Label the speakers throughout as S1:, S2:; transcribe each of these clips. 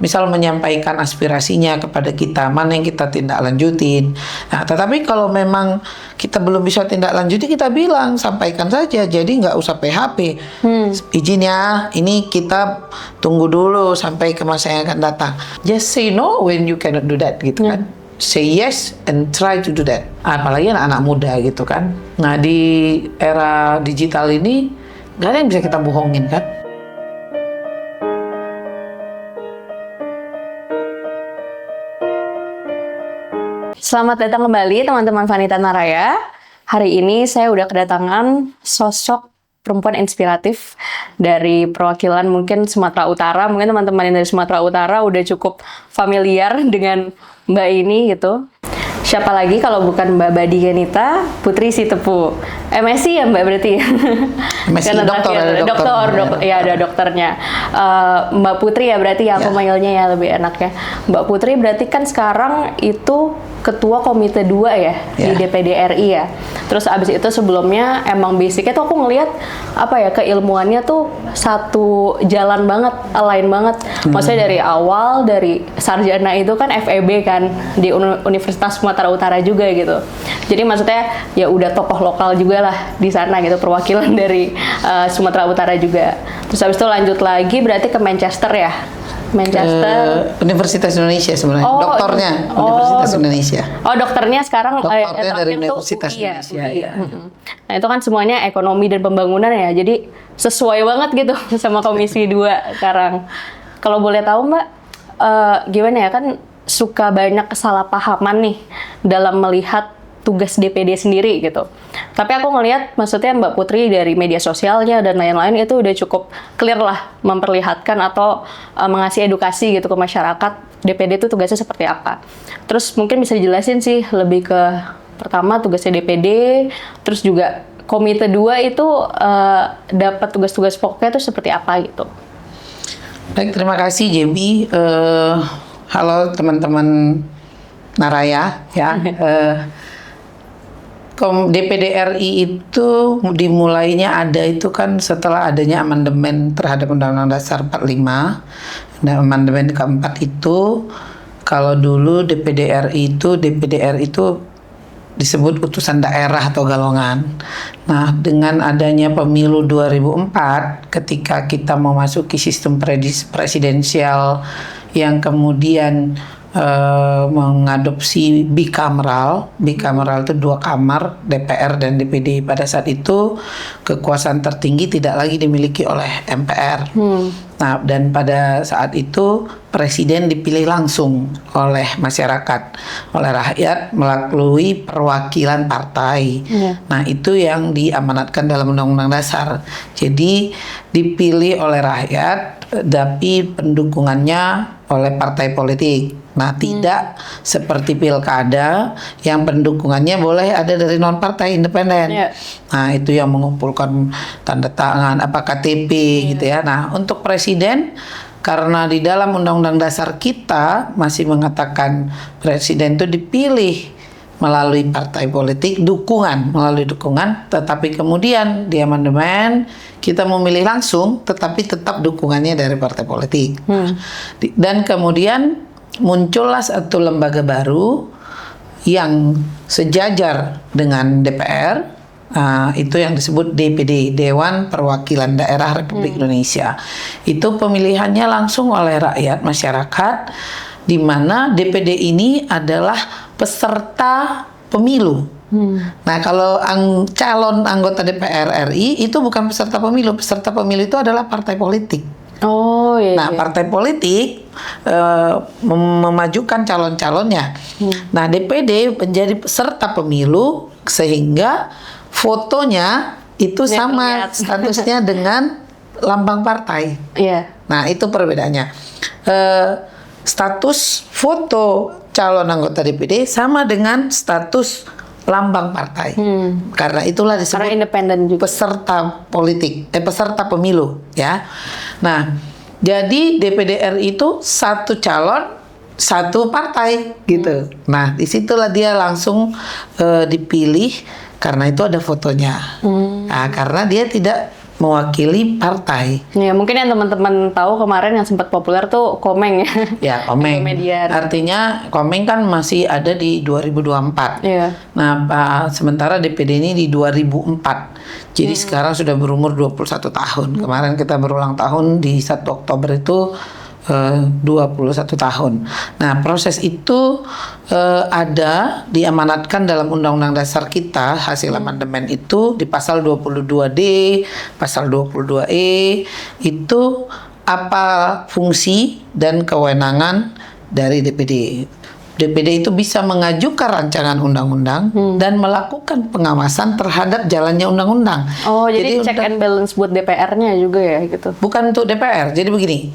S1: misal menyampaikan aspirasinya kepada kita, mana yang kita tindak lanjutin. Nah, tetapi kalau memang kita belum bisa tindak lanjuti, kita bilang, sampaikan saja. Jadi nggak usah PHP. Izin ya, ini kita tunggu dulu sampai ke masa yang akan datang. Just say no when you cannot do that, gitu kan. Say yes and try to do that. Apalagi anak-anak muda gitu kan. Nah, di era digital ini nggak ada yang bisa kita bohongin kan.
S2: Selamat datang kembali teman-teman Vanita Naraya. Hari ini saya udah kedatangan sosok perempuan inspiratif dari perwakilan mungkin Sumatera Utara. Mungkin teman-teman yang dari Sumatera Utara udah cukup familiar dengan Mbak ini gitu. Siapa lagi kalau bukan Mbak Badi Genita Putri Sitepu. MSc ya Mbak berarti ya?
S1: MSc dokter,
S2: ya ada dokternya. Mbak Putri ya berarti ya, aku manggilnya ya lebih enaknya. Mbak Putri berarti kan sekarang itu Ketua Komite 2 ya di DPD RI ya. Terus abis itu sebelumnya emang basicnya tuh aku ngelihat apa ya, keilmuannya tuh satu jalan banget, align banget. Maksudnya dari awal, dari sarjana itu kan FEB kan di Universitas Sumatera Utara juga gitu. Jadi maksudnya ya udah tokoh lokal juga lah di sana gitu, perwakilan dari Sumatera Utara juga. Terus habis itu lanjut lagi berarti ke Manchester ya. Manchester.
S1: Universitas Indonesia sebenarnya. Doktornya Universitas Indonesia.
S2: Oh, dokternya sekarang
S1: doktornya dari Universitas Indonesia. Ya.
S2: Nah, itu kan semuanya ekonomi dan pembangunan ya. Jadi sesuai banget gitu sama Komisi 2 sekarang. Kalau boleh tahu Mbak, gimana ya, kan suka banyak kesalahpahaman nih dalam melihat tugas DPD sendiri gitu. Tapi aku ngelihat maksudnya Mbak Putri dari media sosialnya dan lain-lain itu udah cukup clear lah memperlihatkan atau mengasih edukasi gitu ke masyarakat DPD itu tugasnya seperti apa. Terus mungkin bisa dijelasin sih lebih ke pertama tugasnya DPD, terus juga Komite 2 itu dapat tugas-tugas pokoknya itu seperti apa gitu.
S1: Baik, terima kasih JB. Halo teman-teman Naraya ya. DPD RI itu dimulainya ada itu kan setelah adanya amandemen terhadap Undang-Undang Dasar 45. Dan amandemen keempat itu, kalau dulu DPD RI itu disebut utusan daerah atau galongan. Nah, dengan adanya pemilu 2004, ketika kita memasuki sistem presidensial yang kemudian mengadopsi bicameral itu 2 kamar, DPR dan DPD. Pada saat itu kekuasaan tertinggi tidak lagi dimiliki oleh MPR. Nah, dan pada saat itu presiden dipilih langsung oleh masyarakat, oleh rakyat melalui perwakilan partai. Nah, itu yang diamanatkan dalam Undang-Undang Dasar. Jadi dipilih oleh rakyat, tapi pendukungannya oleh partai politik. Nah, tidak seperti pilkada yang pendukungannya boleh ada dari non partai independen. Nah, itu yang mengumpulkan tanda tangan KTP gitu ya. Nah, untuk presiden, karena di dalam Undang-Undang Dasar kita masih mengatakan presiden itu dipilih melalui partai politik, melalui dukungan, tetapi kemudian di amandemen kita memilih langsung, tetapi tetap dukungannya dari partai politik. Dan kemudian muncullah satu lembaga baru yang sejajar dengan DPR, itu yang disebut DPD, Dewan Perwakilan Daerah Republik Indonesia. Itu pemilihannya langsung oleh rakyat, masyarakat, di mana DPD ini adalah peserta pemilu. Nah, kalau calon anggota DPR RI itu bukan peserta pemilu. Peserta pemilu itu adalah partai politik.
S2: Oh iya.
S1: Nah, partai politik memajukan calon-calonnya. Nah, DPD menjadi peserta pemilu sehingga fotonya itu sama statusnya dengan lambang partai. Nah, itu perbedaannya. Status foto calon anggota DPD sama dengan status lambang partai. Karena itulah disebut
S2: independen juga.
S1: Peserta politik, peserta pemilu ya. Nah, jadi DPD RI itu satu calon, satu partai gitu. Nah, disitulah dia langsung dipilih karena itu ada fotonya. Nah, karena dia tidak mewakili partai.
S2: Ya, mungkin yang teman-teman tahu kemarin yang sempat populer tuh Komeng ya.
S1: Ya, Komeng.
S2: Median.
S1: Artinya Komeng kan masih ada di 2024.
S2: Iya.
S1: Nah, sementara DPD ini di 2004. Jadi sekarang sudah berumur 21 tahun. Kemarin kita berulang tahun di 1 Oktober itu 21 tahun. Nah, proses itu ada diamanatkan dalam Undang-Undang Dasar kita, hasil amandemen itu di pasal 22D, pasal 22E, itu apa fungsi dan kewenangan dari DPD. DPD itu bisa mengajukan rancangan undang-undang dan melakukan pengawasan terhadap jalannya undang-undang.
S2: Oh, jadi check and balance buat DPR-nya juga ya gitu.
S1: Bukan untuk DPR. Jadi begini,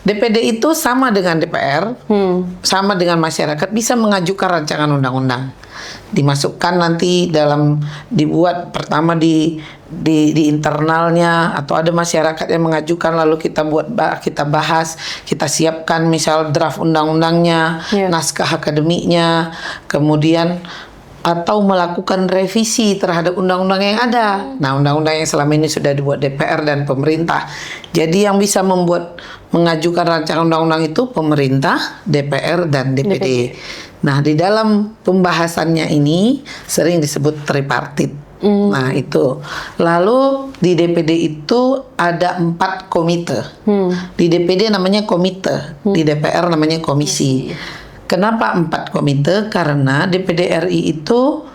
S1: DPD itu sama dengan DPR, sama dengan masyarakat, bisa mengajukan rancangan undang-undang. Dimasukkan nanti dibuat pertama di internalnya, atau ada masyarakat yang mengajukan lalu kita bahas, kita siapkan misal draft undang-undangnya, naskah akademiknya, kemudian atau melakukan revisi terhadap undang-undang yang ada. Nah, undang-undang yang selama ini sudah dibuat DPR dan pemerintah. Jadi yang bisa mengajukan rancangan undang-undang itu pemerintah, DPR, dan DPD. Nah, di dalam pembahasannya ini sering disebut tripartit. Nah, itu. Lalu di DPD itu ada 4 komite. Di DPD namanya komite, di DPR namanya komisi. Kenapa 4 komite? Karena DPD RI itu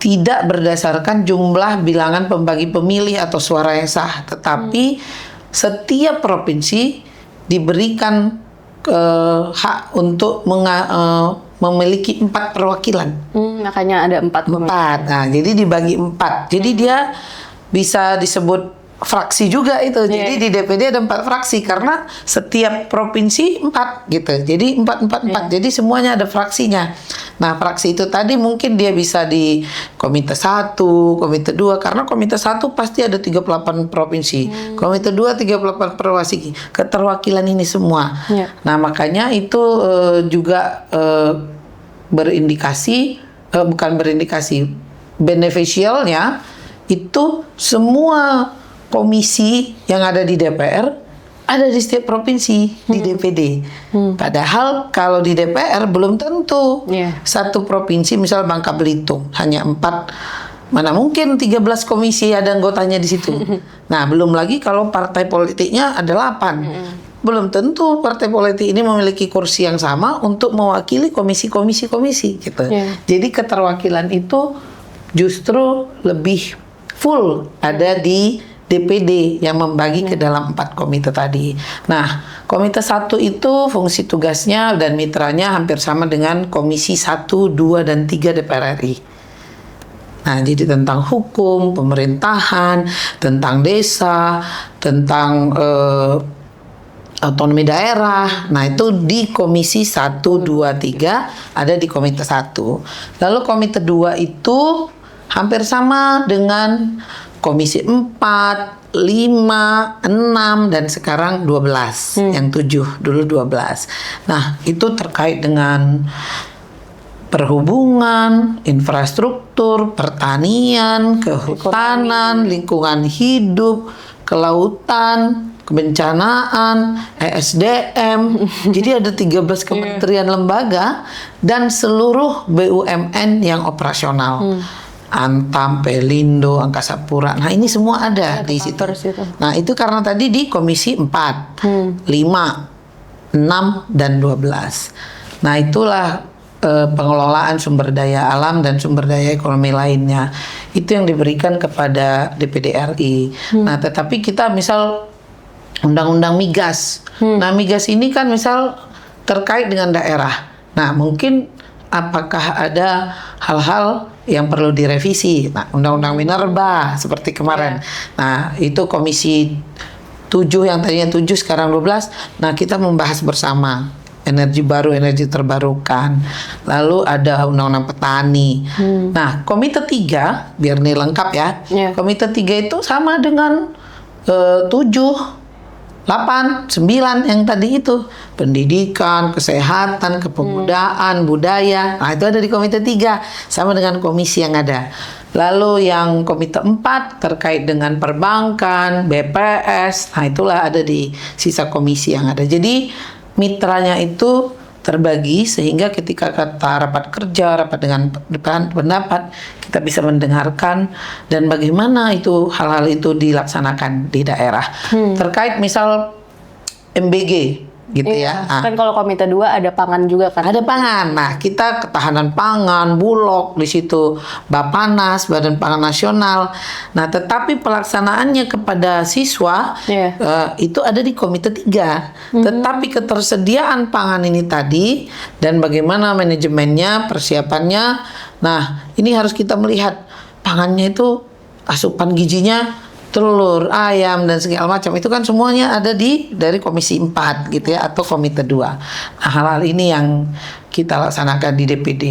S1: tidak berdasarkan jumlah bilangan pembagi pemilih atau suara yang sah, tetapi setiap provinsi diberikan hak untuk memiliki 4 perwakilan.
S2: Makanya ada 4 komite.
S1: 4. Nah, jadi dibagi 4. Jadi dia bisa disebut fraksi juga itu. Jadi di DPD ada 4 fraksi karena setiap provinsi 4 gitu. Jadi 4. Jadi semuanya ada fraksinya. Nah, fraksi itu tadi mungkin dia bisa di komite 1, komite 2, karena komite 1 pasti ada 38 provinsi. Komite 2 38 provinsi. Keterwakilan ini semua. Nah, makanya itu juga beneficialnya itu semua komisi yang ada di DPR ada di setiap provinsi di DPD. Padahal kalau di DPR belum tentu. Satu provinsi misal Bangka Belitung hanya 4, mana mungkin 13 komisi ada anggotanya di situ. Nah, belum lagi kalau partai politiknya ada 8. Belum tentu partai politik ini memiliki kursi yang sama untuk mewakili komisi gitu. Jadi keterwakilan itu justru lebih full ada di DPD yang membagi ke dalam 4 komite tadi. Nah, komite 1 itu fungsi tugasnya dan mitranya hampir sama dengan komisi 1, 2, dan 3 DPR RI. Nah, jadi tentang hukum, pemerintahan, tentang desa, tentang otonomi daerah. Nah, itu di komisi 1, 2, 3 ada di komite 1. Lalu komite 2 itu hampir sama dengan komisi 4, 5, 6, dan sekarang 12. Yang 7, dulu 12. Nah, itu terkait dengan perhubungan, infrastruktur, pertanian, kehutanan, lingkungan hidup, kelautan, kebencanaan, ESDM. Jadi ada 13 kementerian lembaga dan seluruh BUMN yang operasional. Antam, Pelindo, Angkasa Pura. Nah, ini semua ada di situ. Nah, itu karena tadi di komisi 4, 5, 6, dan 12. Nah, itulah pengelolaan sumber daya alam dan sumber daya ekonomi lainnya. Itu yang diberikan kepada DPD RI. Nah, tetapi kita misal Undang-Undang Migas. Nah, migas ini kan misal terkait dengan daerah. Nah, mungkin apakah ada hal-hal yang perlu direvisi? Nah, Undang-Undang Minerba seperti kemarin. Nah, itu komisi 7 yang tadinya 7 sekarang 12. Nah, kita membahas bersama energi baru, energi terbarukan. Lalu ada Undang-Undang Petani. Nah, komite 3 biar ini lengkap ya. Komite 3 itu sama dengan 7, 8, 9 yang tadi itu. Pendidikan, kesehatan, kepemudaan, budaya. Nah, itu ada di komite 3 sama dengan komisi yang ada. Lalu yang komite 4 terkait dengan perbankan, BPS, nah itulah ada di sisa komisi yang ada. Jadi mitranya itu terbagi sehingga ketika kata rapat kerja, rapat dengan pendapat, kita bisa mendengarkan dan bagaimana itu hal-hal itu dilaksanakan di daerah. Terkait misal MBG gitu ya.
S2: Kan kalau komite 2 ada pangan juga kan?
S1: Ada pangan. Nah, kita ketahanan pangan, Bulog di situ, Bapanas, Badan Pangan Nasional. Nah, tetapi pelaksanaannya kepada siswa itu ada di komite 3. Tetapi ketersediaan pangan ini tadi dan bagaimana manajemennya, persiapannya. Nah, ini harus kita melihat pangannya itu asupan gizinya telur, ayam dan segala macam itu kan semuanya ada dari komisi 4 gitu ya atau komite 2. Nah, hal-hal ini yang kita laksanakan di DPD.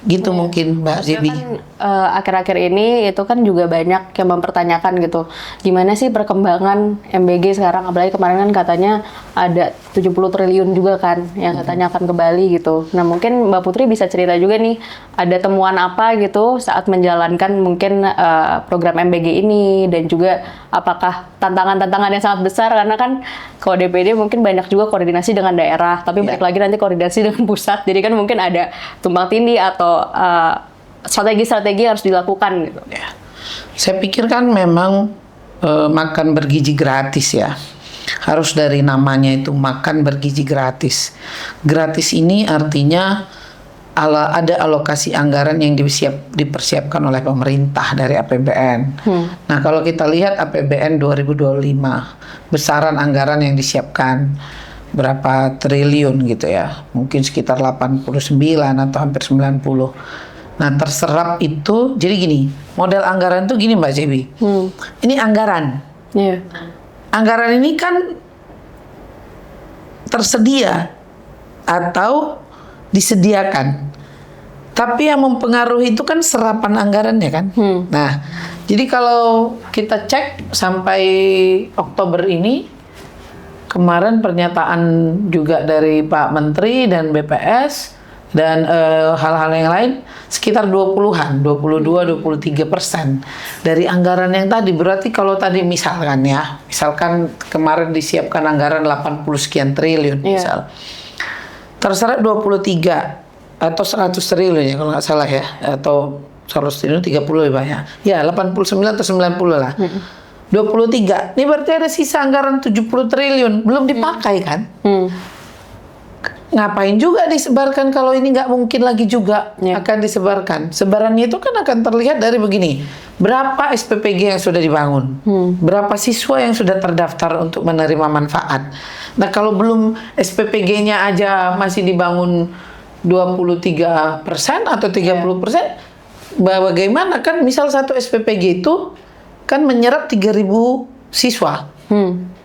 S1: Gitu mungkin Mbak Zebi.
S2: Kan akhir-akhir ini itu kan juga banyak yang mempertanyakan gitu. Gimana sih perkembangan MBG sekarang, apalagi kemarin kan katanya ada 70 triliun juga kan yang katanya akan ke Bali gitu. Nah, mungkin Mbak Putri bisa cerita juga nih ada temuan apa gitu saat menjalankan mungkin program MBG ini dan juga apakah tantangan-tantangan yang sangat besar karena kan kalau DPD mungkin banyak juga koordinasi dengan daerah, tapi balik lagi nanti koordinasi dengan pusat. Jadi kan mungkin ada tumpang tindih atau strategi-strategi harus dilakukan gitu.
S1: Ya. Saya pikir kan memang makan bergizi gratis ya. Harus dari namanya itu makan bergizi gratis. Gratis ini artinya ada alokasi anggaran yang dipersiapkan oleh pemerintah dari APBN. Nah, kalau kita lihat APBN 2025, besaran anggaran yang disiapkan berapa triliun gitu ya, mungkin sekitar 89 atau hampir 90. Nah, terserap itu, jadi gini, model anggaran tuh gini Mbak Zebi. Ini anggaran. Anggaran ini kan tersedia atau disediakan. Tapi yang mempengaruhi itu kan serapan anggarannya kan. Nah, jadi kalau kita cek sampai Oktober ini, kemarin pernyataan juga dari Pak Menteri dan BPS dan hal-hal yang lain sekitar 20-an, 22-23% dari anggaran yang tadi. Berarti kalau tadi misalkan kemarin disiapkan anggaran 80 sekian triliun misal. Terserap 23 atau 100 triliun ya kalau nggak salah ya, atau 100 triliun 30 lebih banyak. Ya, 89 atau 90 lah. 23. Ini berarti ada sisa anggaran 70 triliun belum dipakai kan? Ngapain juga disebarkan kalau ini nggak mungkin lagi juga akan disebarkan. Sebarannya itu kan akan terlihat dari begini. Berapa SPPG yang sudah dibangun? Berapa siswa yang sudah terdaftar untuk menerima manfaat? Nah, kalau belum SPPG-nya aja masih dibangun 23% atau 30%, bagaimana kan misal satu SPPG itu kan menyerap 3.000 siswa.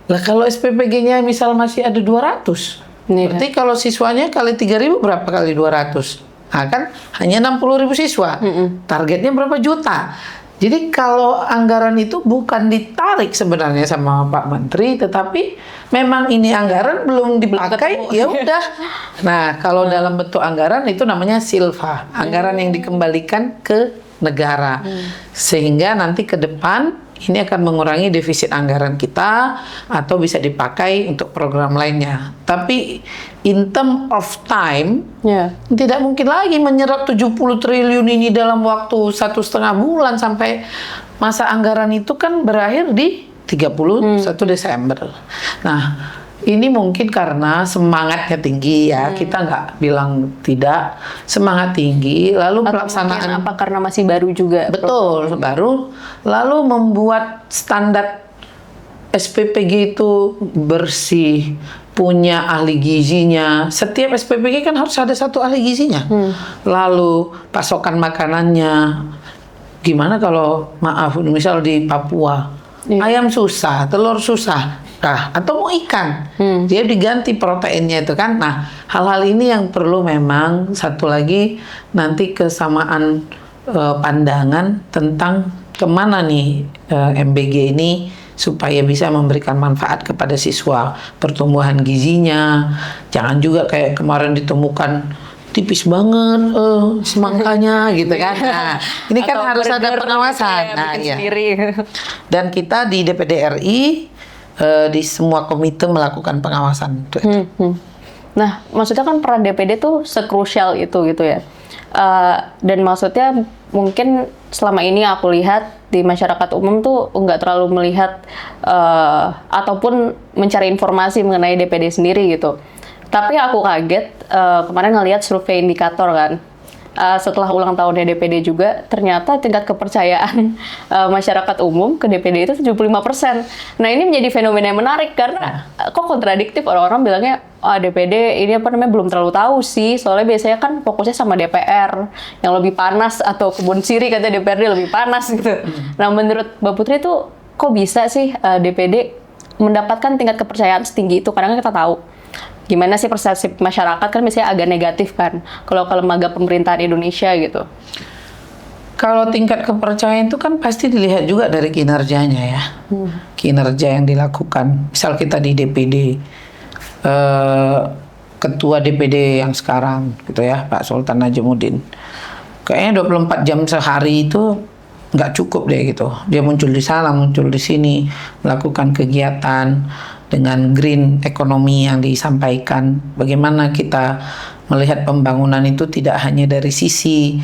S1: Lah kalau SPPG-nya misal masih ada 200, berarti kalau siswanya kali 3.000 berapa kali 200? Nah kan hanya 60.000 siswa. Targetnya berapa juta? Jadi kalau anggaran itu bukan ditarik sebenarnya sama Pak Menteri, tetapi memang ini anggaran belum dipakai, ya udah. Nah, kalau dalam bentuk anggaran itu namanya silva, anggaran yang dikembalikan ke negara. Sehingga nanti ke depan ini akan mengurangi defisit anggaran kita atau bisa dipakai untuk program lainnya. Tapi in term of time, tidak mungkin lagi menyerap 70 triliun ini dalam waktu 1,5 bulan sampai masa anggaran itu kan berakhir di 31 Desember. Nah, ini mungkin karena semangatnya tinggi ya, kita nggak bilang tidak, semangat tinggi, lalu
S2: atau
S1: pelaksanaan
S2: apa karena masih baru juga?
S1: Betul, baru, lalu membuat standar SPPG itu bersih, punya ahli gizinya. Setiap SPPG kan harus ada satu ahli gizinya. Lalu pasokan makanannya, gimana kalau maaf, misal di Papua, ayam susah, telur susah. Nah, atau mau ikan, dia diganti proteinnya itu kan. Nah, hal-hal ini yang perlu memang satu lagi nanti kesamaan pandangan tentang kemana nih MBG ini supaya bisa memberikan manfaat kepada siswa, pertumbuhan gizinya. Jangan juga kayak kemarin ditemukan tipis banget semangkanya gitu kan. Nah, ini kan
S2: Atau
S1: harus ada
S2: burger
S1: pengawasan.
S2: gitu ya,
S1: Nah,
S2: bikin
S1: iya.
S2: sendiri.
S1: Dan kita di DPD RI di semua komite melakukan pengawasan.
S2: Nah, maksudnya kan peran DPD tuh sekrusial itu gitu ya. Dan maksudnya mungkin selama ini aku lihat di masyarakat umum tuh nggak terlalu melihat ataupun mencari informasi mengenai DPD sendiri gitu. Tapi aku kaget kemarin ngelihat survei indikator kan. Setelah ulang tahunnya DPD juga, ternyata tingkat kepercayaan masyarakat umum ke DPD itu 75%. Nah, ini menjadi fenomena yang menarik karena kok kontradiktif, orang-orang bilangnya DPD ini belum terlalu tahu sih, soalnya biasanya kan fokusnya sama DPR yang lebih panas, atau kebun sirih kata DPRD lebih panas gitu. Nah, menurut Mbak Putri itu kok bisa sih DPD mendapatkan tingkat kepercayaan setinggi itu? Kadang kita tahu gimana sih persepsi masyarakat kan biasanya agak negatif kan kalau ke lembaga pemerintahan Indonesia gitu.
S1: Kalau tingkat kepercayaan itu kan pasti dilihat juga dari kinerjanya ya. Kinerja yang dilakukan. Misal kita di DPD, ketua DPD yang sekarang gitu ya, Pak Sultan Najamuddin. Kayaknya 24 jam sehari itu nggak cukup deh gitu. Dia muncul di sana, muncul di sini, melakukan kegiatan dengan green ekonomi yang disampaikan. Bagaimana kita melihat pembangunan itu tidak hanya dari sisi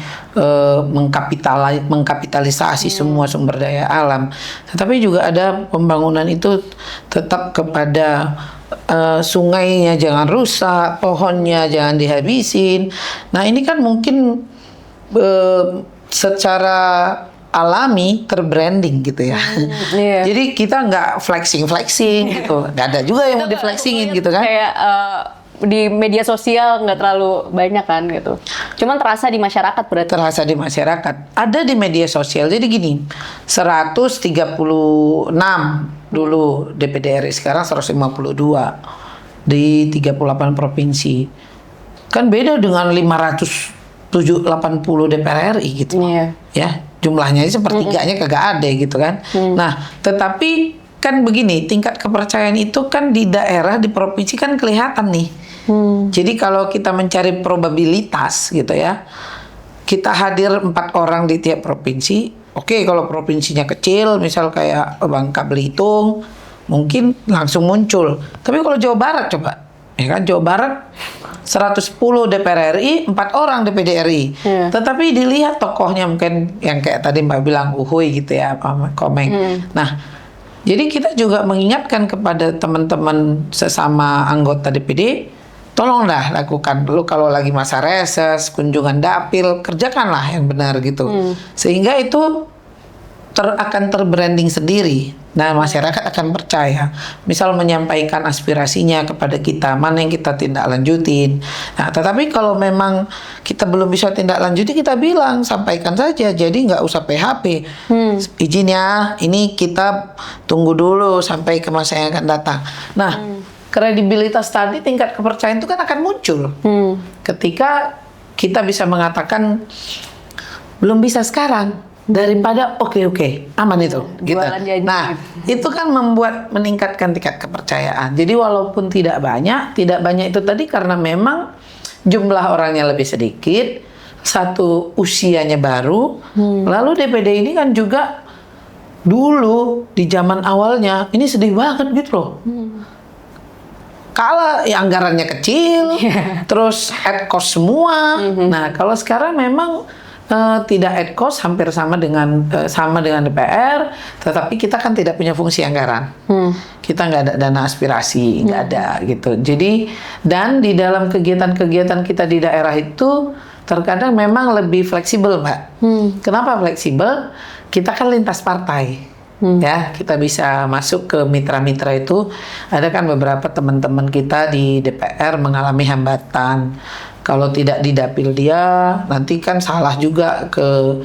S1: mengkapitalisasi semua sumber daya alam, tetapi juga ada pembangunan itu tetap kepada sungainya jangan rusak, pohonnya jangan dihabisin. Nah, ini kan mungkin secara alami terbranding gitu ya.
S2: Iya.
S1: Jadi kita nggak flexing gitu. Nggak ada juga yang mau di-flexingin gitu kan.
S2: Kayak di media sosial nggak terlalu banyak kan gitu. Cuman terasa di masyarakat berarti.
S1: Terasa di masyarakat. Ada di media sosial. Jadi gini, 136 dulu DPD RI, sekarang 152 di 38 provinsi. Kan beda dengan 580 DPR RI gitu.
S2: Iya.
S1: Ya, jumlahnya sepertiganya kagak ada gitu kan. Nah, tetapi kan begini, tingkat kepercayaan itu kan di daerah, di provinsi kan kelihatan nih. Jadi kalau kita mencari probabilitas gitu ya, kita hadir 4 orang di tiap provinsi. Oke, kalau provinsinya kecil, misal kayak Bangka Belitung, mungkin langsung muncul. Tapi kalau Jawa Barat coba, ya kan, Jawa Barat 110 DPR RI, 4 orang DPD RI. Tetapi dilihat tokohnya mungkin yang kayak tadi Mbak bilang Uhuy gitu ya, Komeng. Nah, jadi kita juga mengingatkan kepada teman-teman sesama anggota DPD, tolonglah lakukan dulu kalau lagi masa reses, kunjungan dapil, kerjakanlah yang benar gitu. Sehingga itu akan terbranding sendiri. Nah, masyarakat akan percaya. Misal menyampaikan aspirasinya kepada kita, mana yang kita tindak lanjutin. Nah, tetapi kalau memang kita belum bisa tindak lanjuti, kita bilang, sampaikan saja. Jadi nggak usah PHP. Izin ya, ini kita tunggu dulu sampai ke masa yang akan datang. Nah, kredibilitas tadi, tingkat kepercayaan itu kan akan muncul. Ketika kita bisa mengatakan, belum bisa sekarang, daripada oke, aman itu gitu. Nah, itu kan meningkatkan tingkat kepercayaan. Jadi walaupun tidak banyak itu tadi karena memang jumlah orangnya lebih sedikit, satu usianya baru, lalu DPD ini kan juga dulu di zaman awalnya ini sedih banget gitu loh. Kalau ya anggarannya kecil, terus ad cost semua. Nah, kalau sekarang memang tidak ad cost, hampir sama dengan DPR, tetapi kita kan tidak punya fungsi anggaran. Kita nggak ada dana aspirasi, nggak ada gitu. Jadi, dan di dalam kegiatan-kegiatan kita di daerah itu terkadang memang lebih fleksibel, Mbak. Kenapa fleksibel? Kita kan lintas partai. Ya, kita bisa masuk ke mitra-mitra itu. Ada kan beberapa teman-teman kita di DPR mengalami hambatan. Kalau tidak di dapil dia, nanti kan salah juga ke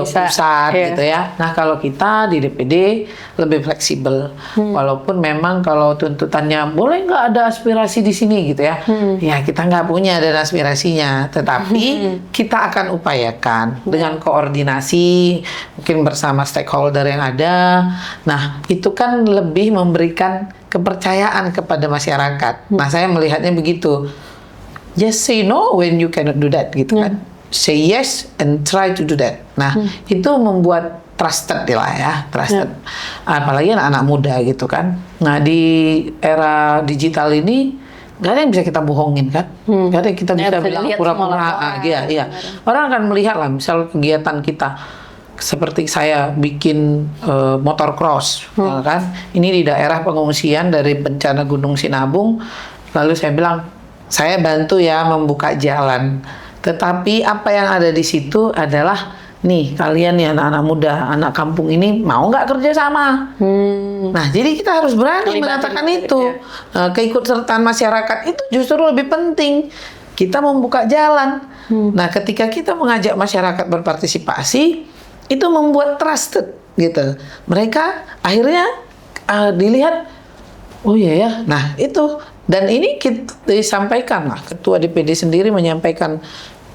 S1: pusat gitu ya. Nah, kalau kita di DPD lebih fleksibel. Walaupun memang kalau tuntutannya boleh nggak ada aspirasi di sini gitu ya. Ya, kita nggak punya ada aspirasinya. Tetapi kita akan upayakan dengan koordinasi, mungkin bersama stakeholder yang ada. Nah, itu kan lebih memberikan kepercayaan kepada masyarakat. Nah, saya melihatnya begitu. just say no when you cannot do that gitu kan. Say yes and try to do that. Nah, itu membuat trusted lah ya, trusted. Apalagi anak-anak muda gitu kan. Nah, di era digital ini gak ada yang bisa kita bohongin kan. Gak ada yang kita bisa bilang pura-pura. Iya. Orang akan melihat lah, misal kegiatan kita seperti saya bikin motor cross, kan. Ini di daerah pengungsian dari bencana Gunung Sinabung. Lalu saya bilang, saya bantu ya membuka jalan. Tetapi apa yang ada di situ adalah, nih kalian nih anak-anak muda, anak kampung ini mau nggak kerja sama? Nah, jadi kita harus berani mengatakan itu. Keikutsertaan masyarakat itu justru lebih penting. Kita membuka jalan. Nah, ketika kita mengajak masyarakat berpartisipasi, itu membuat trusted gitu. Mereka akhirnya dilihat, oh iya ya. Nah, itu. Dan ini kita disampaikan lah, Ketua DPD sendiri menyampaikan,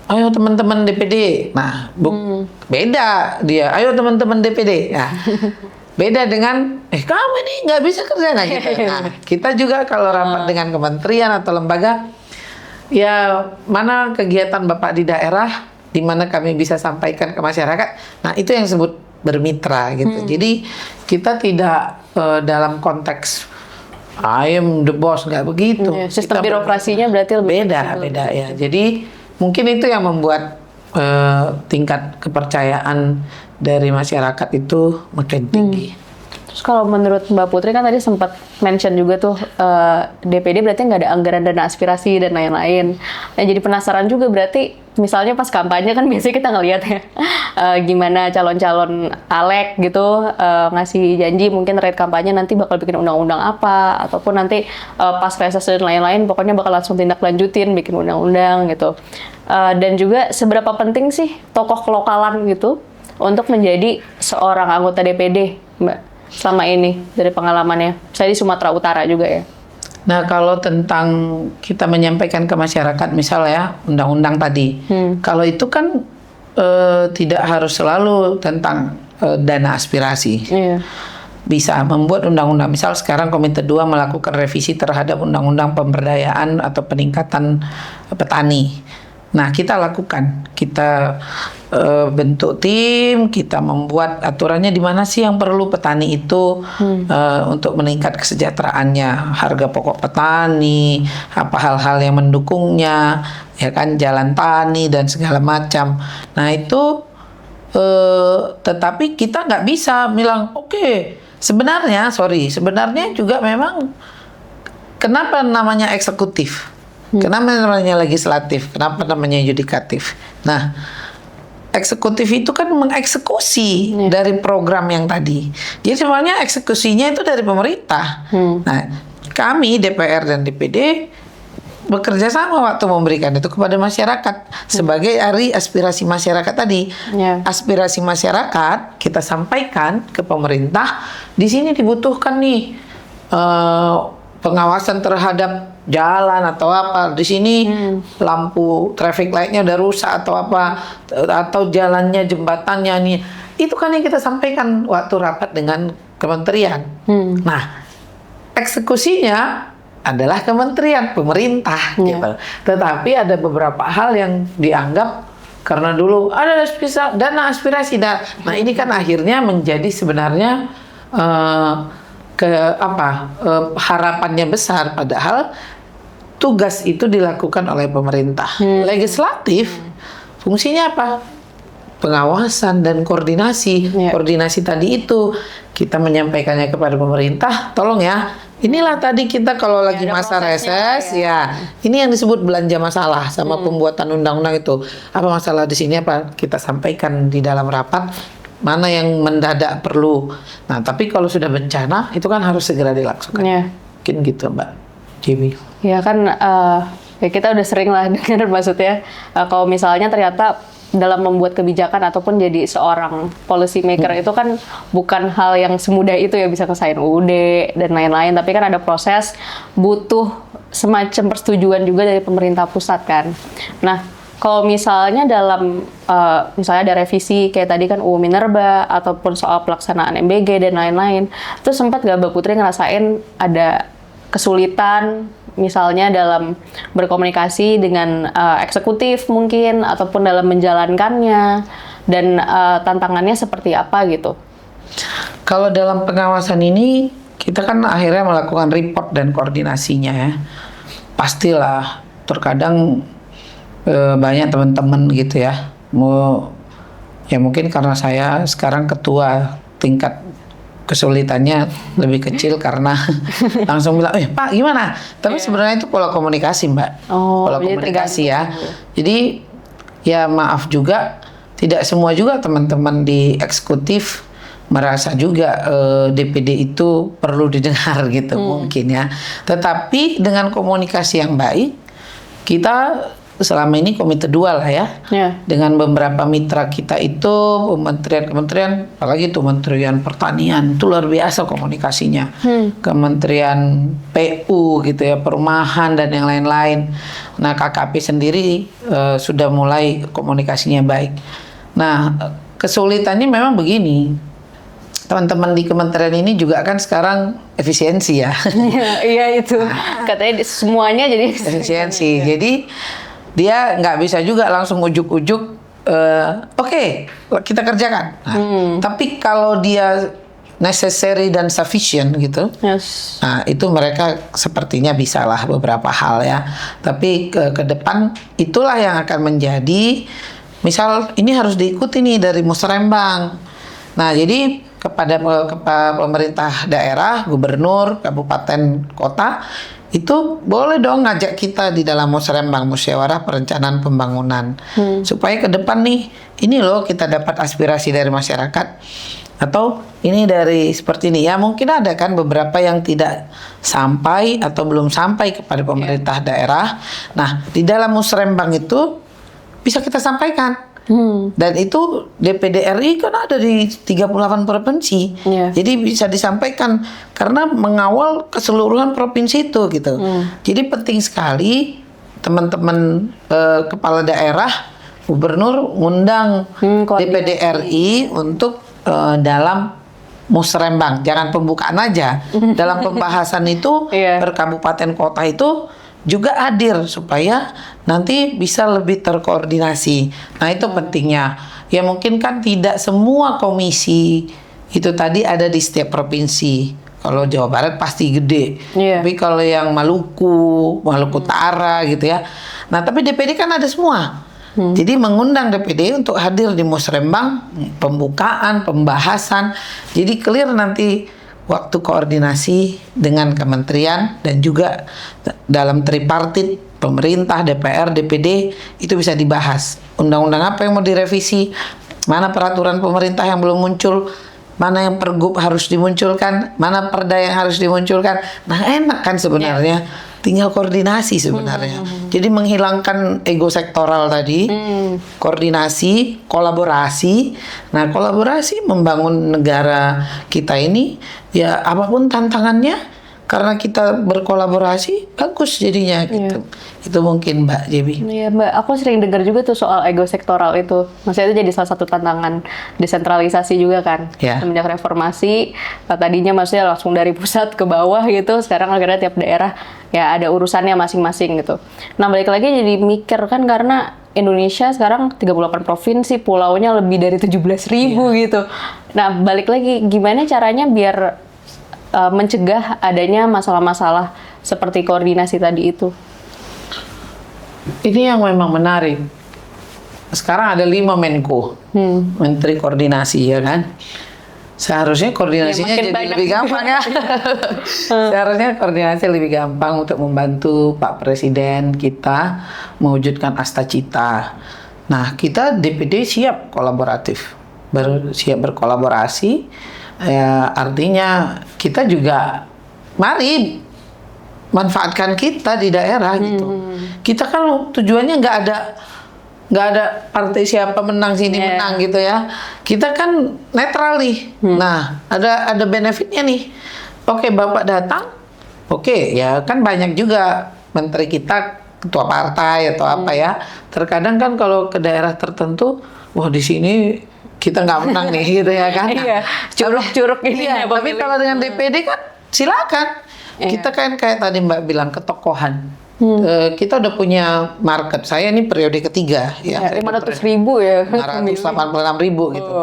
S1: ayo teman-teman DPD. Nah, beda dia, ayo teman-teman DPD. Nah, beda dengan, kamu ini nggak bisa kerja nggak gitu. Nah, kita juga kalau rapat dengan kementerian atau lembaga, ya mana kegiatan Bapak di daerah, di mana kami bisa sampaikan ke masyarakat. Nah, itu yang disebut bermitra gitu. Jadi kita tidak dalam konteks I am the boss, nggak begitu.
S2: Sistem birokrasinya berarti lebih
S1: beda ya. Jadi mungkin itu yang membuat tingkat kepercayaan dari masyarakat itu makin tinggi.
S2: Terus kalau menurut Mbak Putri kan tadi sempat mention juga tuh DPD berarti nggak ada anggaran dana aspirasi dan lain-lain. Nah, jadi penasaran juga berarti misalnya pas kampanye kan biasanya kita ngelihat ya gimana calon-calon alek gitu ngasih janji mungkin terkait kampanye nanti bakal bikin undang-undang apa ataupun nanti pas reses dan lain-lain pokoknya bakal langsung tindak lanjutin bikin undang-undang gitu. Dan juga seberapa penting sih tokoh kelokalan gitu untuk menjadi seorang anggota DPD, Mbak? Selama ini dari pengalamannya, saya di Sumatera Utara juga ya.
S1: Nah, kalau tentang kita menyampaikan ke masyarakat, misal ya undang-undang tadi, kalau itu kan tidak harus selalu tentang dana aspirasi. Bisa membuat undang-undang. Misal sekarang Komite 2 melakukan revisi terhadap undang-undang pemberdayaan atau peningkatan petani. Nah, kita lakukan, kita bentuk tim, kita membuat aturannya di mana sih yang perlu petani itu untuk meningkat kesejahteraannya, harga pokok petani, apa hal-hal yang mendukungnya, ya kan, jalan tani dan segala macam. Nah itu, tetapi kita nggak bisa bilang, oke, sebenarnya juga memang kenapa namanya eksekutif? Kenapa namanya legislatif? Kenapa namanya yudikatif? Nah, eksekutif itu kan mengeksekusi dari program yang tadi. Jadi sebenarnya eksekusinya itu dari pemerintah. Nah, kami DPR dan DPD bekerja sama waktu memberikan itu kepada masyarakat sebagai aspirasi masyarakat tadi. Aspirasi masyarakat kita sampaikan ke pemerintah. Di sini dibutuhkan nih pengawasan terhadap jalan atau apa, di sini lampu traffic light-nya udah rusak atau apa, atau jalannya, jembatannya nih, itu kan yang kita sampaikan waktu rapat dengan kementerian. Nah, eksekusinya adalah kementerian, pemerintah gitu. Tetapi ada beberapa hal yang dianggap karena dulu ada dana aspirasi. Nah, ini kan akhirnya menjadi sebenarnya harapannya besar, padahal tugas itu dilakukan oleh pemerintah. Legislatif fungsinya apa? Pengawasan dan koordinasi. Koordinasi tadi itu kita menyampaikannya kepada pemerintah, tolong ya, inilah tadi kita kalau lagi masa reses ya, ini yang disebut belanja masalah sama pembuatan undang-undang itu. Apa masalah di sini, apa kita sampaikan di dalam rapat, mana yang mendadak perlu. Nah, tapi kalau sudah bencana itu kan harus segera dilakukan. Mungkin gitu, Mbak Jimmy.
S2: Ya kan, ya kita udah sering lah dengar maksudnya kalau misalnya ternyata dalam membuat kebijakan ataupun jadi seorang policy maker itu kan bukan hal yang semudah itu ya, bisa ngesain UUD dan lain-lain, tapi kan ada proses, butuh semacam persetujuan juga dari pemerintah pusat kan. Nah, kalau misalnya dalam misalnya ada revisi kayak tadi kan UU Minerba ataupun soal pelaksanaan MBG dan lain-lain, itu sempat nggak Mbak Putri ngerasain ada kesulitan misalnya dalam berkomunikasi dengan eksekutif mungkin ataupun dalam menjalankannya, dan tantangannya seperti apa gitu?
S1: Kalau dalam pengawasan ini kita kan akhirnya melakukan report dan koordinasinya ya. Pastilah terkadang banyak teman-teman gitu ya, ya mungkin karena saya sekarang ketua, tingkat kesulitannya lebih kecil karena langsung bilang, Pak gimana? Tapi sebenarnya itu pola komunikasi Mbak, pola komunikasi ya. Jadi ya maaf juga, tidak semua juga teman-teman di eksekutif merasa juga DPD itu perlu didengar gitu mungkin ya. Tetapi dengan komunikasi yang baik, kita selama ini komite 2 lah ya. Dengan beberapa mitra kita itu, kementerian-kementerian, apalagi itu Kementerian Pertanian, itu luar biasa komunikasinya. Kementerian PU gitu ya, Perumahan dan yang lain-lain. Nah KKP sendiri sudah mulai komunikasinya baik. Nah kesulitannya memang begini, teman-teman di kementerian ini juga kan sekarang efisiensi ya.
S2: Iya itu, katanya semuanya jadi
S1: efisiensi. Jadi dia nggak bisa juga langsung ujuk-ujuk, oke, kita kerjakan. Nah, tapi kalau dia necessary dan sufficient gitu, nah itu mereka sepertinya bisa lah beberapa hal ya. Tapi ke depan itulah yang akan menjadi, misal ini harus diikuti nih dari Musrembang. Nah jadi kepada pemerintah daerah, gubernur, kabupaten, kota, itu boleh dong ngajak kita di dalam musyawarah perencanaan pembangunan, supaya ke depan nih, ini loh kita dapat aspirasi dari masyarakat, atau ini dari seperti ini ya. Mungkin ada kan beberapa yang tidak sampai atau belum sampai kepada pemerintah daerah. Nah di dalam musrembang itu bisa kita sampaikan. Dan itu DPD RI kan ada di 38 provinsi, jadi bisa disampaikan karena mengawal keseluruhan provinsi itu gitu. Jadi penting sekali teman-teman kepala daerah, gubernur ngundang DPD RI untuk dalam musrembang, jangan pembukaan aja. Dalam pembahasan itu per kabupaten kota itu juga hadir supaya nanti bisa lebih terkoordinasi. Nah itu pentingnya. Ya mungkin kan tidak semua komisi itu tadi ada di setiap provinsi. Kalau Jawa Barat pasti gede. Tapi kalau yang Maluku Utara gitu ya. Nah tapi DPD kan ada semua. Jadi mengundang DPD untuk hadir di musrembang, pembukaan, pembahasan. Jadi clear nanti waktu koordinasi dengan kementerian dan juga dalam tripartit pemerintah, DPR, DPD itu bisa dibahas. Undang-undang apa yang mau direvisi, mana peraturan pemerintah yang belum muncul, mana yang pergub harus dimunculkan, mana perda yang harus dimunculkan. Nah enak kan sebenarnya, tinggal koordinasi sebenarnya. Jadi menghilangkan ego sektoral tadi, koordinasi, kolaborasi. Nah kolaborasi membangun negara kita ini, ya apapun tantangannya, karena kita berkolaborasi bagus jadinya gitu. Itu mungkin Mbak Jebi.
S2: Iya Mbak, aku sering dengar juga tuh soal ego sektoral itu. Maksudnya itu jadi salah satu tantangan desentralisasi juga kan. Semenjak reformasi, tadinya maksudnya langsung dari pusat ke bawah gitu. Sekarang akhirnya tiap daerah ya ada urusannya masing-masing gitu. Nah balik lagi jadi mikir kan, karena Indonesia sekarang 38 provinsi, pulaunya lebih dari 17.000 gitu. Nah balik lagi, gimana caranya biar mencegah adanya masalah-masalah seperti koordinasi tadi itu?
S1: Ini yang memang menarik. Sekarang ada 5 Menko, Menteri Koordinasi ya kan. Seharusnya koordinasinya jadi lebih gampang ya. Seharusnya koordinasi lebih gampang untuk membantu Pak Presiden kita mewujudkan Asta Cita. Nah kita DPD siap kolaboratif, siap berkolaborasi. Ya, artinya kita juga mari manfaatkan kita di daerah gitu. Kita kan tujuannya nggak ada partai siapa menang sini menang gitu ya. Kita kan netral nih. Nah ada benefitnya nih. Oke Bapak datang, oke ya kan banyak juga menteri kita ketua partai atau apa ya. Terkadang kan kalau ke daerah tertentu, wah di sini kita nggak menang nih gitu ya kan.
S2: Curug-curug ini.
S1: Tapi kalau dengan DPD kan silakan. Kita kan kayak tadi Mbak bilang ketokohan. Kita udah punya market. Saya ini periode ketiga ya.
S2: 500.000 ya.
S1: 586.000 gitu.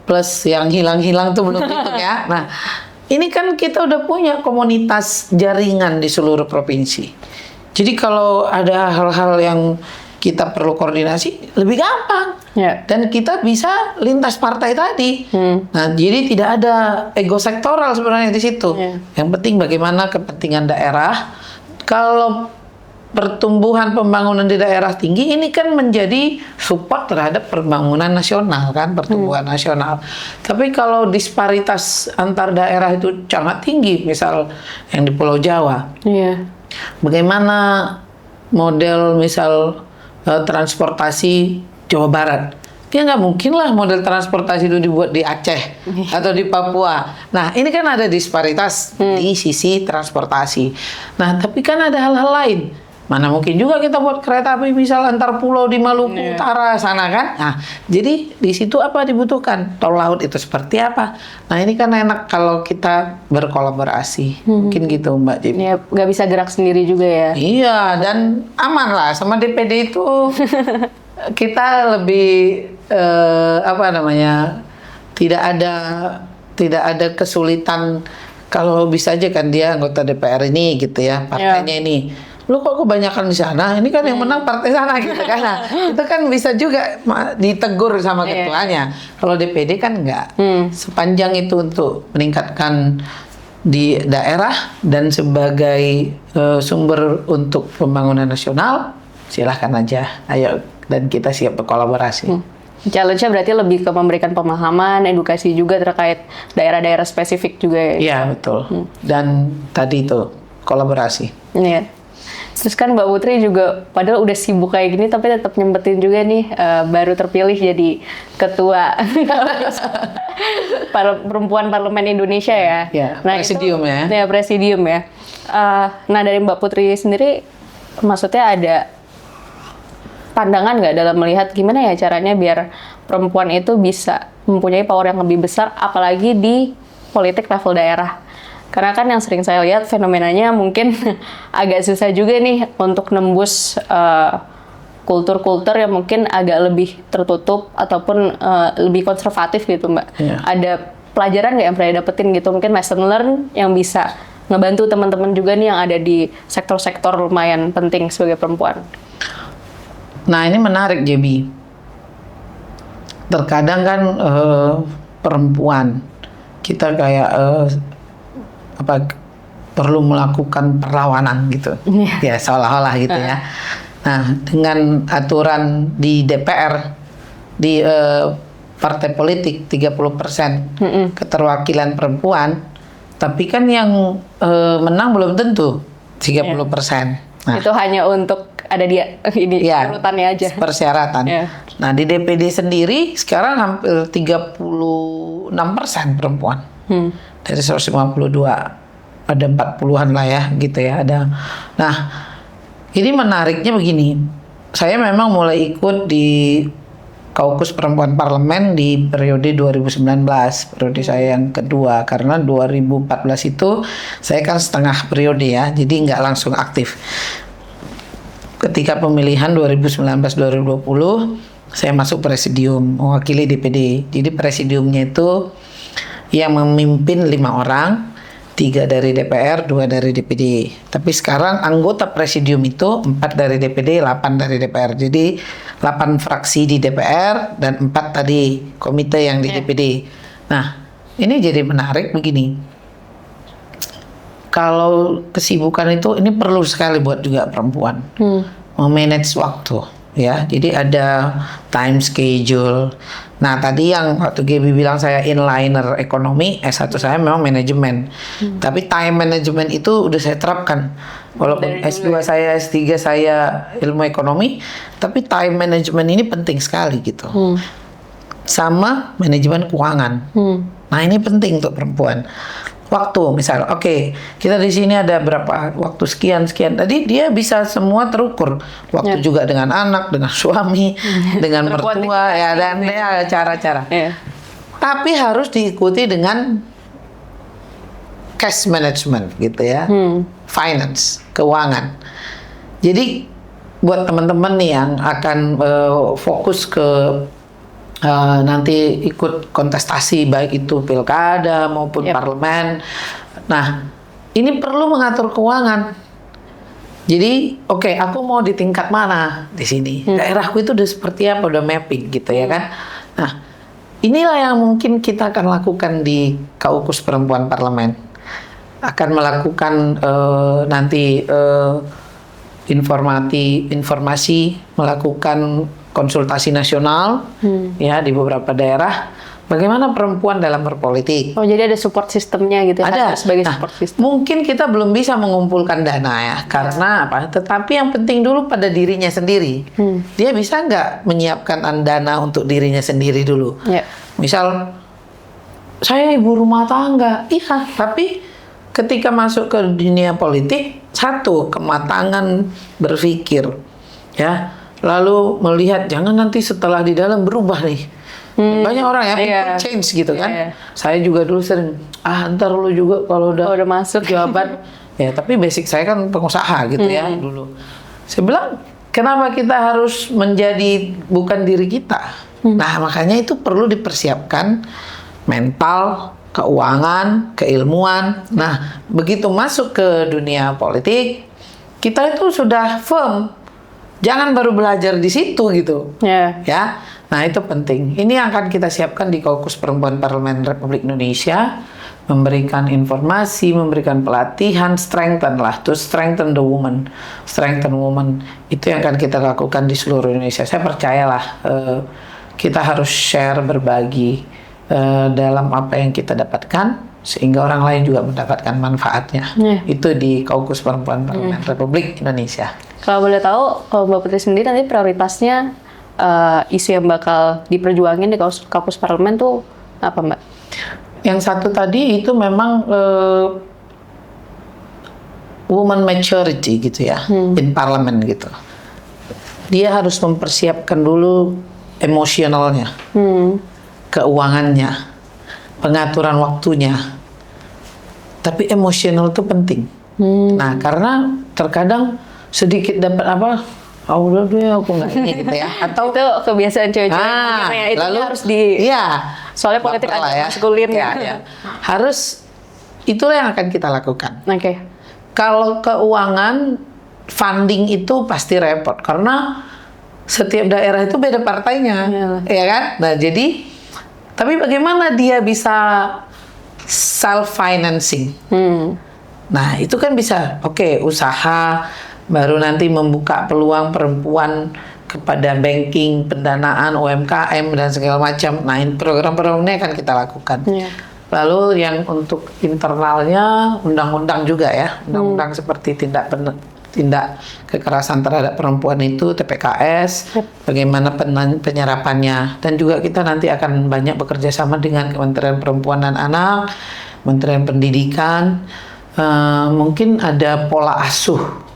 S1: Plus yang hilang-hilang tuh belum hitung ya. Nah, ini kan kita udah punya komunitas jaringan di seluruh provinsi. Jadi kalau ada hal-hal yang kita perlu koordinasi lebih gampang.
S2: Ya.
S1: Dan kita bisa lintas partai tadi. Nah, jadi tidak ada ego sektoral sebenarnya di situ. Yang penting bagaimana kepentingan daerah. Kalau pertumbuhan pembangunan di daerah tinggi, ini kan menjadi support terhadap pembangunan nasional kan, pertumbuhan nasional. Tapi kalau disparitas antar daerah itu sangat tinggi, misal yang di Pulau Jawa, bagaimana model misal transportasi Jawa Barat? Ya nggak mungkin lah model transportasi itu dibuat di Aceh atau di Papua. Nah, ini kan ada disparitas di sisi transportasi. Nah, tapi kan ada hal-hal lain. Mana mungkin juga kita buat kereta api misal antar pulau di Maluku Utara sana kan. Nah, jadi di situ apa dibutuhkan? Tol laut itu seperti apa? Nah, ini kan enak kalau kita berkolaborasi. Mungkin gitu Mbak Jim.
S2: Ya, nggak bisa gerak sendiri juga ya.
S1: Iya, dan aman lah sama DPD itu. Kita lebih tidak ada kesulitan. Kalau bisa aja kan dia anggota DPR ini gitu ya, partainya ini. Lu kok kebanyakan di sana? Ini kan yang menang partai sana gitu kan. Nah, itu kan bisa juga ditegur sama ketuanya. Kalau DPD kan enggak. Sepanjang itu untuk meningkatkan di daerah dan sebagai sumber untuk pembangunan nasional, silahkan aja. Ayo, dan kita siap berkolaborasi.
S2: Challenge-nya berarti lebih ke memberikan pemahaman, edukasi juga terkait daerah-daerah spesifik juga ya?
S1: Iya, betul. Dan tadi itu, kolaborasi.
S2: Iya. Terus kan Mbak Putri juga, padahal udah sibuk kayak gini, tapi tetap nyempetin juga nih, baru terpilih jadi Ketua Perempuan Parlemen Indonesia ya?
S1: Ya,
S2: nah,
S1: presidium
S2: itu,
S1: ya?
S2: Ya, presidium ya. Nah, dari Mbak Putri sendiri, maksudnya ada pandangan nggak dalam melihat gimana ya caranya biar perempuan itu bisa mempunyai power yang lebih besar, apalagi di politik level daerah? Karena kan yang sering saya lihat fenomenanya mungkin agak susah juga nih untuk nembus kultur-kultur yang mungkin agak lebih tertutup ataupun lebih konservatif gitu Mbak. Ada pelajaran nggak yang pernah dapetin gitu, mungkin lesson learn yang bisa ngebantu teman-teman juga nih yang ada di sektor-sektor lumayan penting sebagai perempuan?
S1: Nah, ini menarik, JB. Terkadang kan perempuan kita kayak perlu melakukan perlawanan gitu. Ya, seolah-olah gitu ya. Nah, dengan aturan di DPR di partai politik 30% keterwakilan perempuan, tapi kan yang menang belum tentu 30%.
S2: Nah, itu hanya untuk ada dia ini urutannya aja.
S1: Persyaratan. Nah, di DPD sendiri sekarang hampir 36% perempuan. Dari 152 ada 40-an lah ya gitu ya ada. Nah, ini menariknya begini. Saya memang mulai ikut di Kaukus Perempuan Parlemen di periode 2019, periode saya yang kedua, karena 2014 itu saya kan setengah periode ya, jadi nggak langsung aktif. Ketika pemilihan 2019-2020, saya masuk presidium, mewakili DPD. Jadi presidiumnya itu yang memimpin 5 orang, 3 dari DPR, 2 dari DPD. Tapi sekarang anggota presidium itu 4 dari DPD, 8 dari DPR. Jadi 8 fraksi di DPR dan 4 tadi komite yang di DPD. Nah, ini jadi menarik begini. Kalau kesibukan itu ini perlu sekali buat juga perempuan. Memanage waktu ya. Jadi ada time schedule. Nah, tadi yang waktu Gaby bilang saya inliner ekonomi, S1 saya memang manajemen. Tapi time management itu udah saya terapkan. Walaupun S2 saya, S3 saya ilmu ekonomi, tapi time management ini penting sekali gitu. Sama manajemen keuangan. Nah, ini penting untuk perempuan. Waktu misal, kita di sini ada berapa waktu sekian. Tadi dia bisa semua terukur. Waktu juga dengan anak, dengan suami, dengan mertua ya, dan cara-cara. Tapi harus diikuti dengan cash management gitu ya, finance, keuangan. Jadi buat teman-teman nih yang akan fokus ke nanti ikut kontestasi baik itu pilkada maupun parlemen, nah ini perlu mengatur keuangan. Jadi oke, aku mau di tingkat mana di sini, daerahku itu udah seperti apa, udah mapping gitu ya kan. Nah inilah yang mungkin kita akan lakukan di Kaukus Perempuan Parlemen. Akan melakukan nanti informasi, melakukan konsultasi nasional ya di beberapa daerah. Bagaimana perempuan dalam berpolitik?
S2: Oh, jadi ada support sistemnya gitu ya?
S1: Ada.
S2: Sebagai
S1: Nah,
S2: support system.
S1: mungkin kita belum bisa mengumpulkan dana ya, karena apa? Tetapi yang penting dulu pada dirinya sendiri. Dia bisa nggak menyiapkan dana untuk dirinya sendiri dulu?
S2: Ya.
S1: Misal, saya ibu rumah tangga, iya, tapi ketika masuk ke dunia politik, satu, kematangan berpikir, ya, lalu melihat jangan nanti setelah di dalam berubah nih. Banyak orang ya, people change gitu kan. Saya juga dulu sering, ntar lu juga kalau udah
S2: masuk
S1: jabat, ya, tapi basic saya kan pengusaha gitu ya dulu. Saya bilang, kenapa kita harus menjadi bukan diri kita? Nah, makanya itu perlu dipersiapkan mental, keuangan, keilmuan. Nah, begitu masuk ke dunia politik, kita itu sudah firm. Jangan baru belajar di situ gitu. Ya. Nah, itu penting. Ini yang akan kita siapkan di Kaukus Perempuan Parlemen Republik Indonesia, memberikan informasi, memberikan pelatihan, strengthen the woman. Strengthen woman. Itu yang akan kita lakukan di seluruh Indonesia. Saya percayalah kita harus share, berbagi dalam apa yang kita dapatkan, sehingga orang lain juga mendapatkan manfaatnya. Itu di Kaukus Perempuan Parlemen Republik Indonesia.
S2: Kalau boleh tahu, kalau Mbak Putri sendiri nanti prioritasnya isu yang bakal diperjuangin di Kaukus Parlemen tuh apa, Mbak?
S1: Yang satu tadi itu memang woman maturity gitu ya, in parliament gitu. Dia harus mempersiapkan dulu emosionalnya, keuangannya, pengaturan waktunya. Tapi emosional itu penting. Nah, karena terkadang sedikit dapat apa, udah deh aku nggak ini gitu ya, atau
S2: itu kebiasaan cewek-cewek ya, itu
S1: lalu
S2: harus di soalnya politik ada maskulin
S1: ya. Harus, itulah yang akan kita lakukan. Kalau keuangan funding itu pasti repot karena setiap daerah itu beda partainya, ya kan? Nah, jadi tapi bagaimana dia bisa self financing? Nah, itu kan bisa usaha, baru nanti membuka peluang perempuan kepada banking, pendanaan, UMKM, dan segala macam. Nah, program-program ini akan kita lakukan. Lalu yang untuk internalnya, undang-undang juga ya. Undang-undang seperti tindak kekerasan terhadap perempuan itu, TPKS, bagaimana penyerapannya. Dan juga kita nanti akan banyak bekerja sama dengan Kementerian Perempuan dan Anak, Kementerian Pendidikan. Mungkin ada pola asuh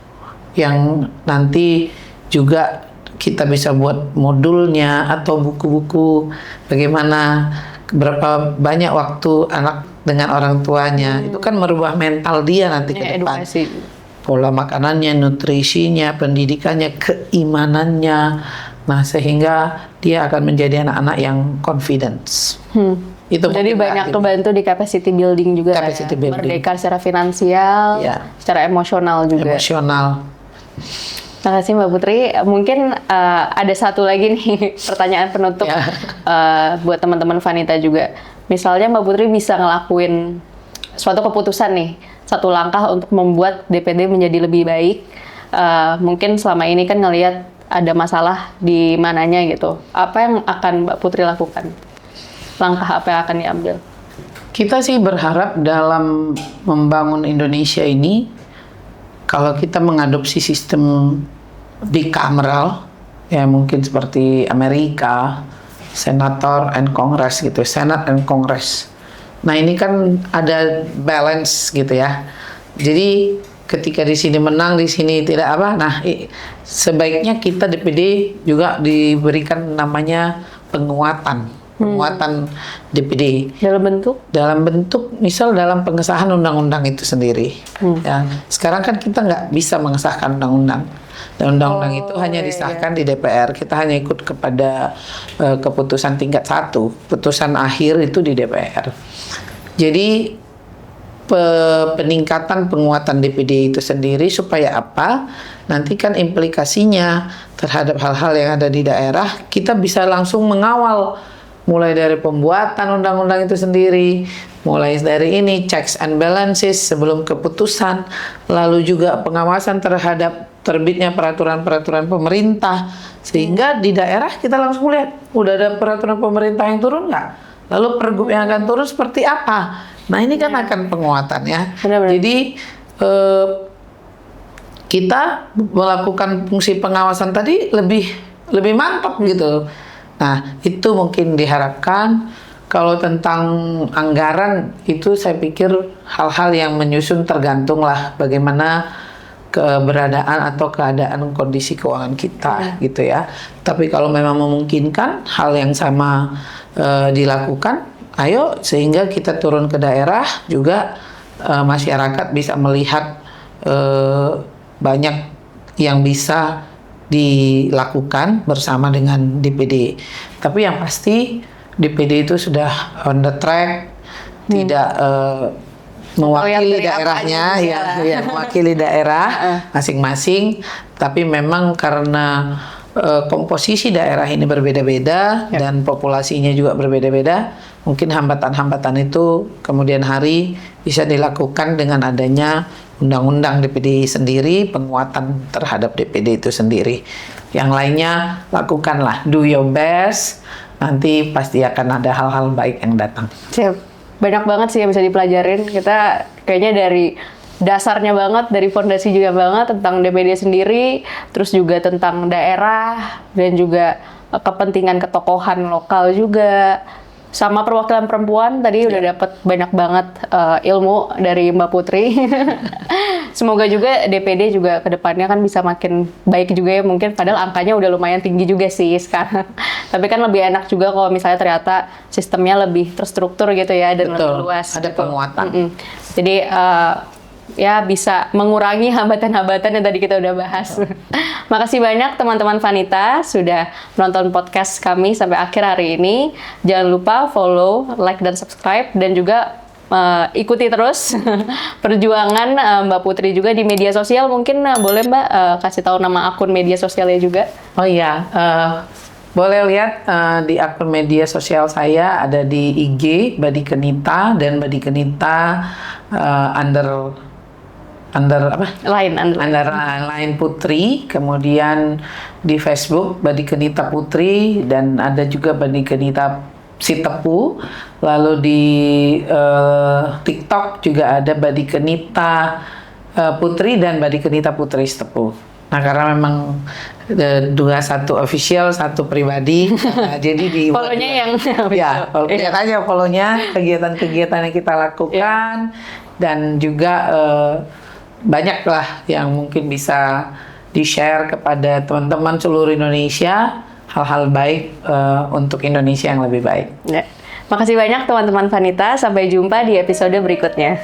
S1: yang nanti juga kita bisa buat modulnya atau buku-buku bagaimana berapa banyak waktu anak dengan orang tuanya. Itu kan merubah mental dia nanti ke depan.
S2: Edukasi.
S1: Pola makanannya, nutrisinya, pendidikannya, keimanannya. Nah, sehingga dia akan menjadi anak-anak yang confidence. Itu
S2: jadi banyak kebantu di capacity building juga,
S1: capacity building.
S2: Merdeka secara finansial, secara emosional juga. Terima kasih Mbak Putri. Mungkin ada satu lagi nih pertanyaan penutup buat teman-teman Vanita juga. Misalnya Mbak Putri bisa ngelakuin suatu keputusan nih, satu langkah untuk membuat DPD menjadi lebih baik. Mungkin selama ini kan ngelihat ada masalah di mananya gitu. Apa yang akan Mbak Putri lakukan? Langkah apa yang akan diambil?
S1: Kita sih berharap dalam membangun Indonesia ini, kalau kita mengadopsi sistem bicameral, ya mungkin seperti Amerika, Senator and Congress gitu, Senate and Congress. Nah, ini kan ada balance gitu ya. Jadi ketika di sini menang, di sini tidak apa. Nah, sebaiknya kita DPD juga diberikan namanya penguatan. penguatan DPD.
S2: Dalam bentuk?
S1: Misal dalam pengesahan undang-undang itu sendiri. Ya, sekarang kan kita nggak bisa mengesahkan undang-undang. Dan undang-undang itu hanya disahkan di DPR. Kita hanya ikut kepada keputusan tingkat 1. Putusan akhir itu di DPR. Jadi peningkatan penguatan DPD itu sendiri supaya apa? Nanti kan implikasinya terhadap hal-hal yang ada di daerah, kita bisa langsung mengawal mulai dari pembuatan undang-undang itu sendiri, mulai dari ini checks and balances sebelum keputusan, lalu juga pengawasan terhadap terbitnya peraturan-peraturan pemerintah, sehingga di daerah kita langsung lihat udah ada peraturan pemerintah yang turun nggak, lalu pergub yang akan turun seperti apa. Nah ini kan akan penguatan ya.
S2: Benar-benar.
S1: Jadi kita melakukan fungsi pengawasan tadi lebih mantap gitu. Nah, itu mungkin diharapkan. Kalau tentang anggaran itu saya pikir hal-hal yang menyusun tergantunglah bagaimana keberadaan atau keadaan kondisi keuangan kita gitu ya. Tapi kalau memang memungkinkan hal yang sama dilakukan, ayo sehingga kita turun ke daerah juga masyarakat bisa melihat banyak yang bisa dilakukan bersama dengan DPD. Tapi yang pasti DPD itu sudah on the track, tidak mewakili daerahnya, ya mewakili daerah masing-masing. Tapi memang karena komposisi daerah ini berbeda-beda dan populasinya juga berbeda-beda, mungkin hambatan-hambatan itu kemudian hari bisa dilakukan dengan adanya undang-undang DPD sendiri, penguatan terhadap DPD itu sendiri. Yang lainnya lakukanlah, do your best, nanti pasti akan ada hal-hal baik yang datang.
S2: Siap. Banyak banget sih yang bisa dipelajarin. Kita kayaknya dari dasarnya banget, dari fondasi juga banget tentang DPD sendiri, terus juga tentang daerah, dan juga kepentingan ketokohan lokal juga. Sama perwakilan perempuan tadi udah dapat banyak banget ilmu dari Mbak Putri. Semoga juga DPD juga kedepannya kan bisa makin baik juga ya, mungkin padahal angkanya udah lumayan tinggi juga sih sekarang. Tapi kan lebih enak juga kalau misalnya ternyata sistemnya lebih terstruktur gitu ya dan lebih luas.
S1: Ada
S2: gitu.
S1: penguatan.
S2: Jadi ya bisa mengurangi hambatan-hambatan yang tadi kita udah bahas. Makasih banyak teman-teman Vanita sudah menonton podcast kami sampai akhir hari ini. Jangan lupa follow, like, dan subscribe, dan juga ikuti terus perjuangan Mbak Putri juga di media sosial. Mungkin boleh Mbak kasih tahu nama akun media sosialnya juga?
S1: Oh iya, boleh lihat di akun media sosial saya, ada di IG Badi Kenita dan Badi Kenita lain Putri, kemudian di Facebook Badi Kenita Putri, dan ada juga Badi Kenita Sitepu, lalu di TikTok juga ada Badi Kenita Putri dan Badi Kenita Putri Sitepu. Nah karena memang dua, satu official, satu pribadi, jadi di
S2: follow-nya yang
S1: ya, lihat aja follow-nya, kegiatan-kegiatan yang kita lakukan, dan juga banyak lah yang mungkin bisa di-share kepada teman-teman seluruh Indonesia, hal-hal baik untuk Indonesia yang lebih baik.
S2: Ya. Makasih banyak teman-teman Vanita, sampai jumpa di episode berikutnya.